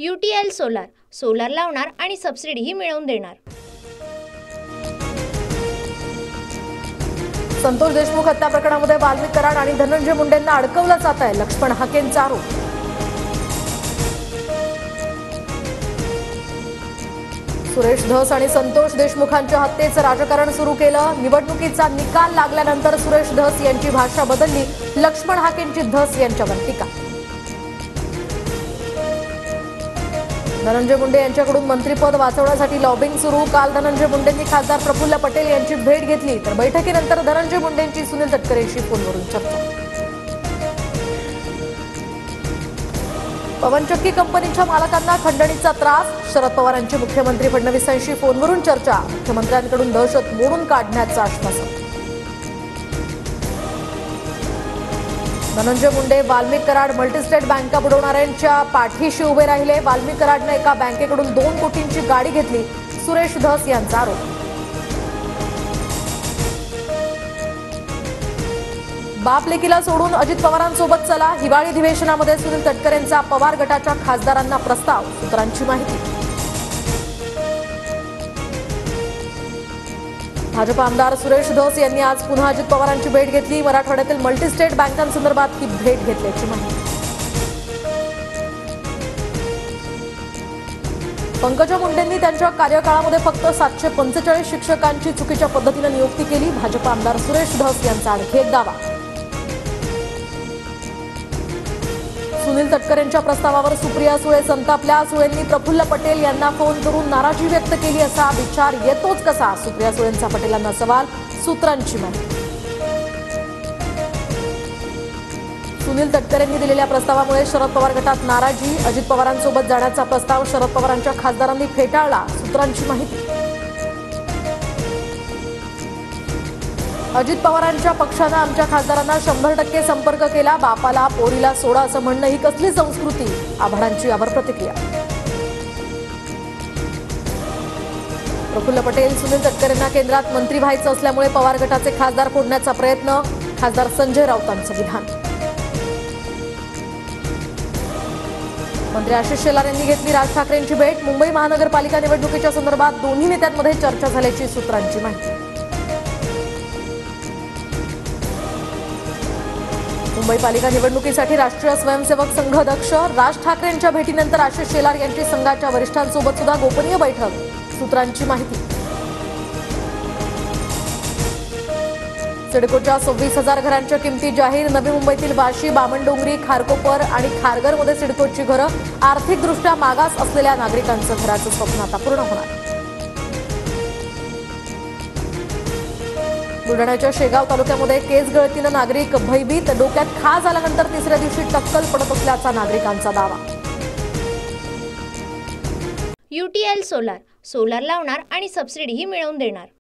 UTL solar solar लावणार आणि सबसिडीही मिळवून देणार। संतोष देशमुख हत्या प्रकरणामध्ये वाल्मिक कराड आणि धनंजय मुंडेंना अडकवलं जात आहे, लक्ष्मण हाकेंचा आरोप। सुरेश धस आणि संतोष देशमुखांच्या हत्येचं राजकारण सुरू केलं। निवडणुकीचा निकाल लागल्यानंतर सुरेश धस यांची भाषा बदलली, लक्ष्मण हाकेंची धस यांच्यावर टीका। धनंजय मुंडे यांच्याकडून मंत्रिपद वाचवण्यासाठी लॉबिंग सुरू। काल धनंजय मुंडेंनी खासदार प्रफुल्ल पटेल यांची भेट घेतली, तर बैठकीनंतर धनंजय मुंडेंची सुनील तटकरेंशी फोनवरून चर्चा। पवनचक्की कंपनीच्या मालकांना खंडणीचा त्रास, शरद पवारांची मुख्यमंत्री फडणवीसांशी फोनवरून चर्चा। मुख्यमंत्र्यांकडून दहशत मोडून काढण्याचं आश्वासन। धनंजय मुंडे वाल्मिक कराड मल्टीस्टेट बँका बुडवणाऱ्यांच्या पाठीशी उभे राहिले। वाल्मिक कराडने एका बँकेकडून 2 कोटींची गाडी घेतली, सुरेश धस यांचा आरोप। बाप लेकीला सोडून अजित पवारांसोबत चला, हिवाळी अधिवेशनामध्ये सुनील तटकरेंचा पवार गटाच्या खासदारांना प्रस्ताव, सूत्रांची माहिती। भाजप आमदार सुरेश धस यांनी आज पुन्हा अजित पवारांची भेट घेतली। मराठवाड्यातील मल्टीस्टेट बँकांसंदर्भात ही भेट घेतल्याची माहिती। पंकजा मुंडेंनी त्यांच्या कार्यकाळामध्ये फक्त 745 शिक्षकांची चुकीच्या पद्धतीने नियुक्ती केली, भाजप आमदार सुरेश धस यांचा आणखी एक दावा। सुनील तटकरेंच्या प्रस्तावावर सुप्रिया सुळे संतापल्या। सुळेंनी प्रफुल्ल पटेल यांना फोन करून नाराजी व्यक्त केली, असा विचार येतोच कसा, सुप्रिया सुळेंचा पटेलांना सवाल, सूत्रांची माहिती। सुनील तटकरेंनी दिलेल्या प्रस्तावामुळे शरद पवार गटात नाराजी, अजित पवारांसोबत जाण्याचा प्रस्ताव शरद पवारांच्या खासदारांनी फेटाळला, सूत्रांची माहिती। अजित पवारांच्या पक्षानं आमच्या खासदारांना 100% संपर्क केला, बापाला पोरीला सोडा असं म्हणणं ही कसली संस्कृती, आव्हाडांची यावर प्रतिक्रिया। प्रफुल्ल पटेल सुनील तटकरेंना केंद्रात मंत्री व्हायचं असल्यामुळे पवार गटाचे खासदार फोडण्याचा प्रयत्न, खासदार संजय राऊतांचं विधान। मंत्री आशिष शेलार यांनी घेतली राज ठाकरेंची भेट। मुंबई महानगरपालिका निवडणुकीच्या संदर्भात दोन्ही नेत्यांमध्ये चर्चा झाल्याची सूत्रांची माहिती। मुंबई पालिका निवडणुकीसाठी राष्ट्रीय स्वयंसेवक संघ अध्यक्ष, राज ठाकरेंच्या भेटीनंतर आशिष शेलार यांची संघाच्या वरिष्ठांसोबत सुद्धा गोपनीय बैठक, सूत्रांची माहिती। सिडकोच्या 26,000 घरांच्या किमती जाहीर। नवी मुंबईतील वाशी, बामणडोंगरी, खारकोपर आणि खारघरमध्ये सिडकोची घरं, आर्थिकदृष्ट्या मागास असलेल्या नागरिकांचं घराचं स्वप्न आता पूर्ण होणार। बुलढाण्याच्या शेगाव तालुक्यामध्ये केस गळतीनं नागरिक भयभीत, डोक्यात खाज आल्यानंतर तिसऱ्या दिवशी टक्कल पडत असल्याचा नागरिकांचा दावा। UTL सोलार सोलार लावणार आणि सबसिडीही मिळवून देणार।